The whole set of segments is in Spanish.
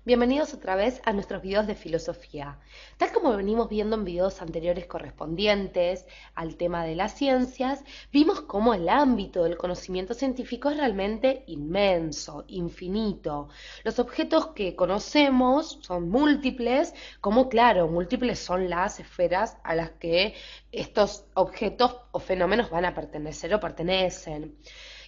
Bienvenidos otra vez a nuestros videos de filosofía. Tal como venimos viendo en videos anteriores correspondientes al tema de las ciencias, vimos cómo el ámbito del conocimiento científico es realmente inmenso, infinito. Los objetos que conocemos son múltiples, como claro, múltiples son las esferas a las que estos objetos o fenómenos van a pertenecer o pertenecen.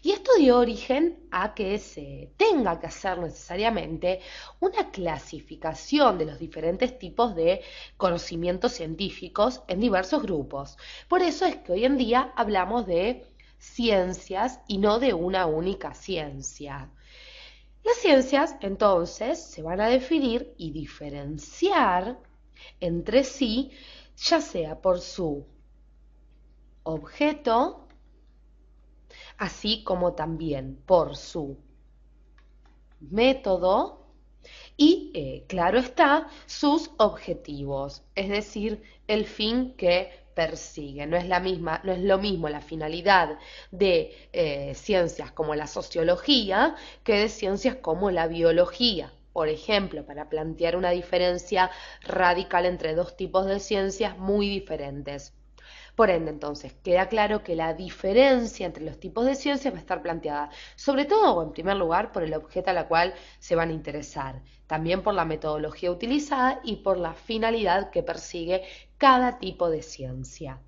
Y esto dio origen a que se tenga que hacer necesariamente una clasificación de los diferentes tipos de conocimientos científicos en diversos grupos. Por eso es que hoy en día hablamos de ciencias y no de una única ciencia. Las ciencias, entonces, se van a definir y diferenciar entre sí, ya sea por su objeto, así como también por su método y, claro está, sus objetivos, es decir, el fin que persigue. No es lo mismo la finalidad de ciencias como la sociología que de ciencias como la biología. Por ejemplo, para plantear una diferencia radical entre dos tipos de ciencias muy diferentes. Por ende, entonces, queda claro que la diferencia entre los tipos de ciencias va a estar planteada, sobre todo o en primer lugar, por el objeto a la cual se van a interesar, también por la metodología utilizada y por la finalidad que persigue cada tipo de ciencia.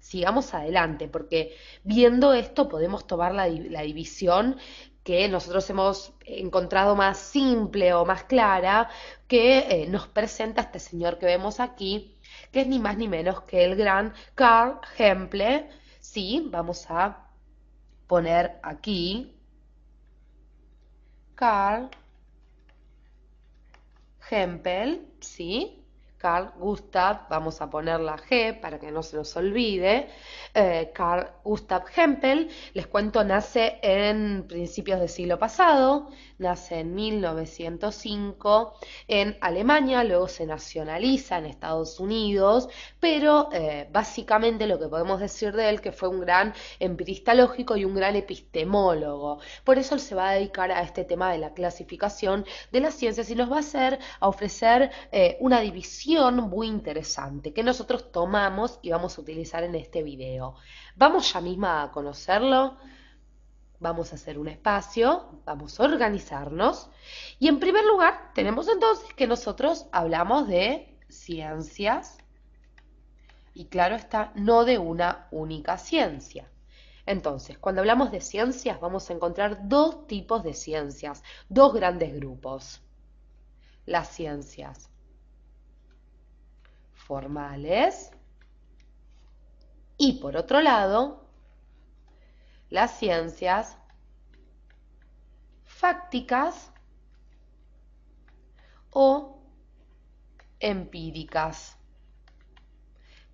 Sigamos adelante, porque viendo esto podemos tomar la división que nosotros hemos encontrado más simple o más clara, que nos presenta este señor que vemos aquí, que es ni más ni menos que el gran Carl Hempel. Sí, vamos a poner aquí Carl Hempel, ¿sí? Carl Gustav, vamos a poner la G para que no se nos olvide. Carl Gustav Hempel, les cuento, nace en principios del siglo pasado, nace en 1905 en Alemania, luego se nacionaliza en Estados Unidos, pero básicamente lo que podemos decir de él que fue un gran empirista lógico y un gran epistemólogo. Por eso él se va a dedicar a este tema de la clasificación de las ciencias y nos va a ofrecer una división muy interesante que nosotros tomamos y vamos a utilizar en este video. Vamos ya misma a conocerlo. Vamos a hacer un espacio, vamos a organizarnos y en primer lugar tenemos entonces que nosotros hablamos de ciencias y claro está, no de una única ciencia. Entonces, cuando hablamos de ciencias vamos a encontrar dos tipos de ciencias, dos grandes grupos. Las ciencias formales y por otro lado, las ciencias fácticas o empíricas.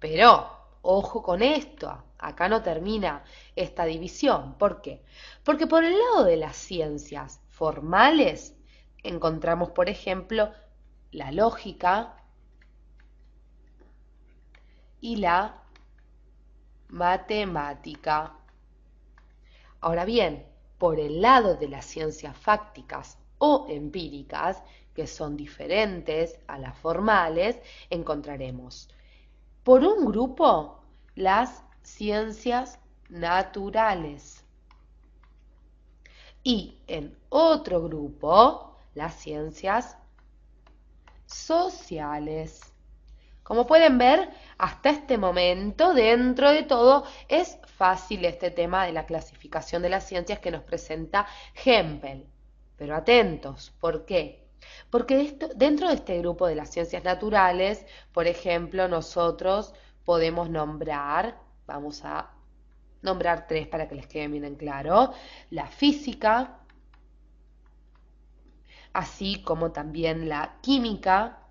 Pero, ojo con esto, acá no termina esta división. ¿Por qué? Porque por el lado de las ciencias formales encontramos, por ejemplo, la lógica y la matemática. Ahora bien, por el lado de las ciencias fácticas o empíricas, que son diferentes a las formales, encontraremos por un grupo las ciencias naturales y en otro grupo las ciencias sociales. Como pueden ver, hasta este momento, dentro de todo, es fácil este tema de la clasificación de las ciencias que nos presenta Hempel. Pero atentos, ¿por qué? Porque dentro de este grupo de las ciencias naturales, por ejemplo, nosotros podemos nombrar, vamos a nombrar tres para que les quede bien en claro, la física, así como también la química.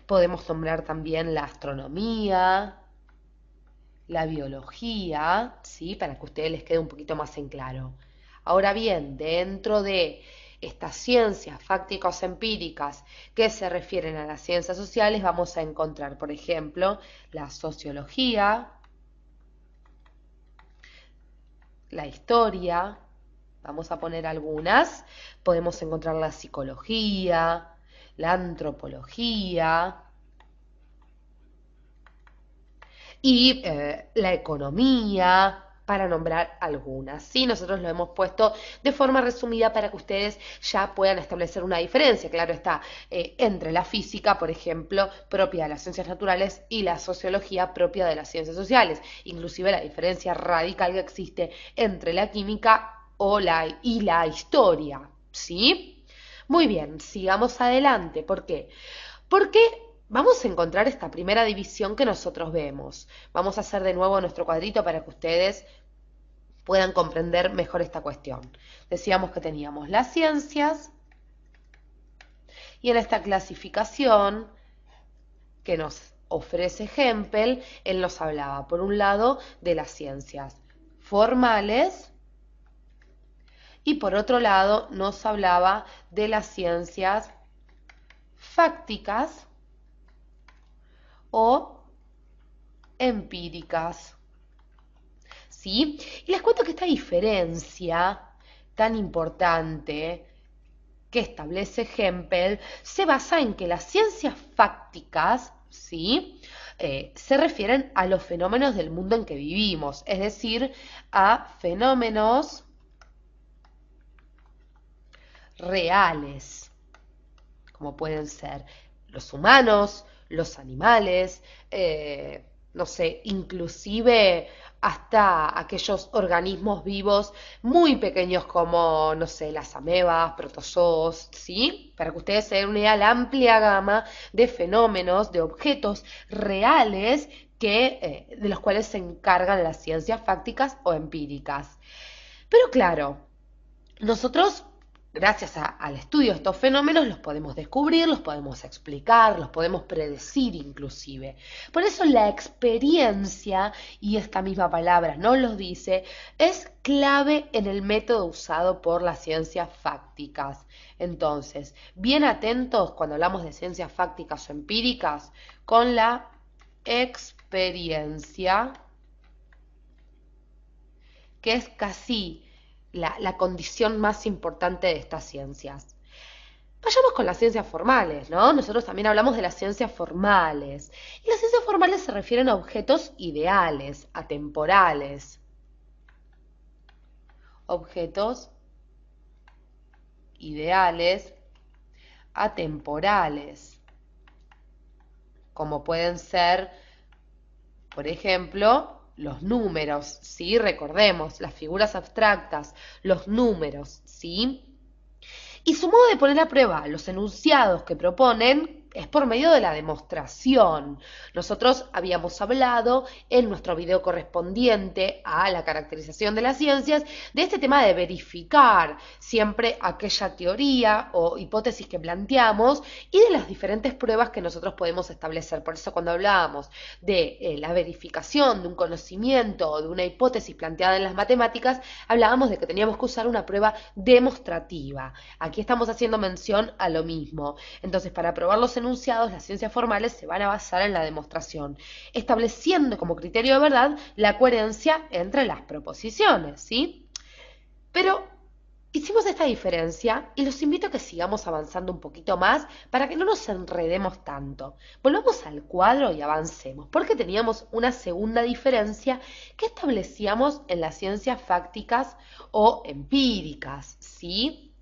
Podemos nombrar también la astronomía, la biología, ¿sí? Para que a ustedes les quede un poquito más en claro. Ahora bien, dentro de estas ciencias fácticas empíricas que se refieren a las ciencias sociales, vamos a encontrar, por ejemplo, la sociología, la historia, Vamos a poner algunas. Podemos encontrar la psicología, la antropología y la economía, para nombrar algunas. ¿Sí? Nosotros lo hemos puesto de forma resumida para que ustedes ya puedan establecer una diferencia, claro está, entre la física, por ejemplo, propia de las ciencias naturales y la sociología propia de las ciencias sociales. Inclusive la diferencia radical que existe entre la química y la historia. ¿Sí? Muy bien, sigamos adelante. ¿Por qué? Porque vamos a encontrar esta primera división que nosotros vemos. Vamos a hacer de nuevo nuestro cuadrito para que ustedes puedan comprender mejor esta cuestión. Decíamos que teníamos las ciencias y en esta clasificación que nos ofrece Hempel, él nos hablaba, por un lado, de las ciencias formales y por otro lado nos hablaba de las ciencias fácticas o empíricas. ¿Sí? Y les cuento que esta diferencia tan importante que establece Hempel se basa en que las ciencias fácticas, ¿sí? Se refieren a los fenómenos del mundo en que vivimos, es decir, a fenómenos reales, como pueden ser los humanos, los animales, no sé, inclusive hasta aquellos organismos vivos muy pequeños como, no sé, las amebas, protozoos, ¿sí? Para que ustedes se den una idea, la amplia gama de fenómenos, de objetos reales de los cuales se encargan las ciencias fácticas o empíricas. Pero claro, nosotros, gracias al estudio de estos fenómenos, los podemos descubrir, los podemos explicar, los podemos predecir inclusive. Por eso la experiencia, y esta misma palabra nos lo dice, es clave en el método usado por las ciencias fácticas. Entonces, bien atentos cuando hablamos de ciencias fácticas o empíricas, con la experiencia, que es casi la condición más importante de estas ciencias. Vayamos con las ciencias formales, ¿no? Nosotros también hablamos de las ciencias formales. Y las ciencias formales se refieren a objetos ideales, atemporales. Objetos ideales, atemporales. Como pueden ser, por ejemplo, los números, ¿sí? Recordemos, las figuras abstractas, los números, ¿sí? Y su modo de poner a prueba los enunciados que proponen es por medio de la demostración. Nosotros habíamos hablado en nuestro video correspondiente a la caracterización de las ciencias de este tema de verificar siempre aquella teoría o hipótesis que planteamos y de las diferentes pruebas que nosotros podemos establecer. Por eso cuando hablábamos de la verificación de un conocimiento o de una hipótesis planteada en las matemáticas, hablábamos de que teníamos que usar una prueba demostrativa. Aquí estamos haciendo mención a lo mismo. Entonces, para probar los enunciados, las ciencias formales se van a basar en la demostración, estableciendo como criterio de verdad la coherencia entre las proposiciones, ¿sí? Pero hicimos esta diferencia y los invito a que sigamos avanzando un poquito más para que no nos enredemos tanto. Volvamos al cuadro y avancemos, porque teníamos una segunda diferencia que establecíamos en las ciencias fácticas o empíricas, ¿sí?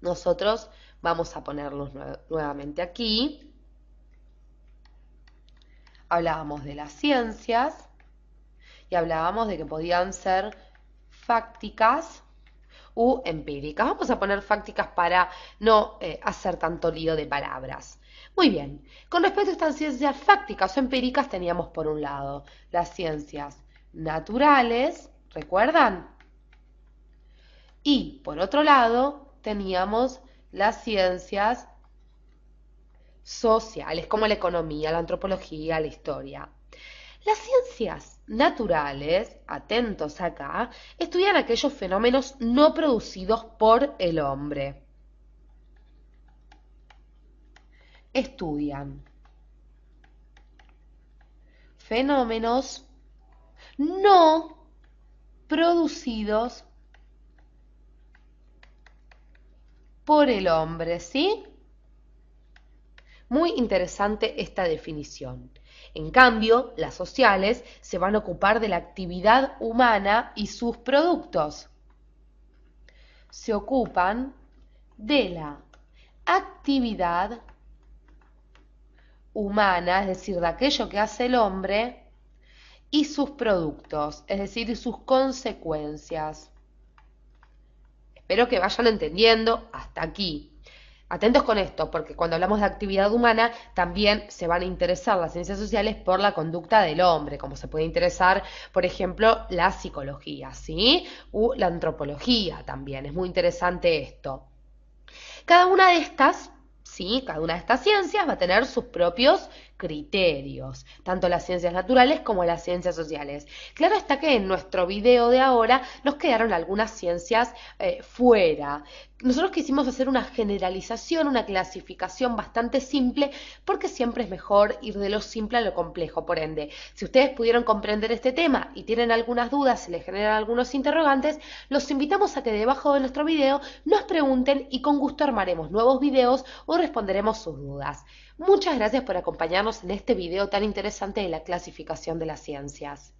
Nosotros vamos a ponerlos nuevamente aquí. Hablábamos de las ciencias y hablábamos de que podían ser fácticas u empíricas. Vamos a poner fácticas para no hacer tanto lío de palabras. Muy bien, con respecto a estas ciencias fácticas o empíricas teníamos por un lado las ciencias naturales, ¿recuerdan? Y por otro lado teníamos las ciencias sociales, como la economía, la antropología, la historia. Las ciencias naturales, atentos acá, estudian aquellos fenómenos no producidos por el hombre. Estudian fenómenos no producidos por el hombre, ¿sí? Muy interesante esta definición. En cambio, las sociales se van a ocupar de la actividad humana y sus productos. Se ocupan de la actividad humana, es decir, de aquello que hace el hombre, y sus productos, es decir, y sus consecuencias. Espero que vayan entendiendo hasta aquí. Atentos con esto, porque cuando hablamos de actividad humana, también se van a interesar las ciencias sociales por la conducta del hombre, como se puede interesar, por ejemplo, la psicología, ¿sí? O la antropología también. Es muy interesante esto. Cada una de estas, sí, cada una de estas ciencias va a tener sus propios criterios, tanto las ciencias naturales como las ciencias sociales. Claro está que en nuestro video de ahora nos quedaron algunas ciencias fuera. Nosotros quisimos hacer una generalización, una clasificación bastante simple, porque siempre es mejor ir de lo simple a lo complejo. Por ende, si ustedes pudieron comprender este tema y tienen algunas dudas, se les generan algunos interrogantes, los invitamos a que debajo de nuestro video nos pregunten y con gusto armaremos nuevos videos o responderemos sus dudas. Muchas gracias por acompañarnos en este video tan interesante de la clasificación de las ciencias.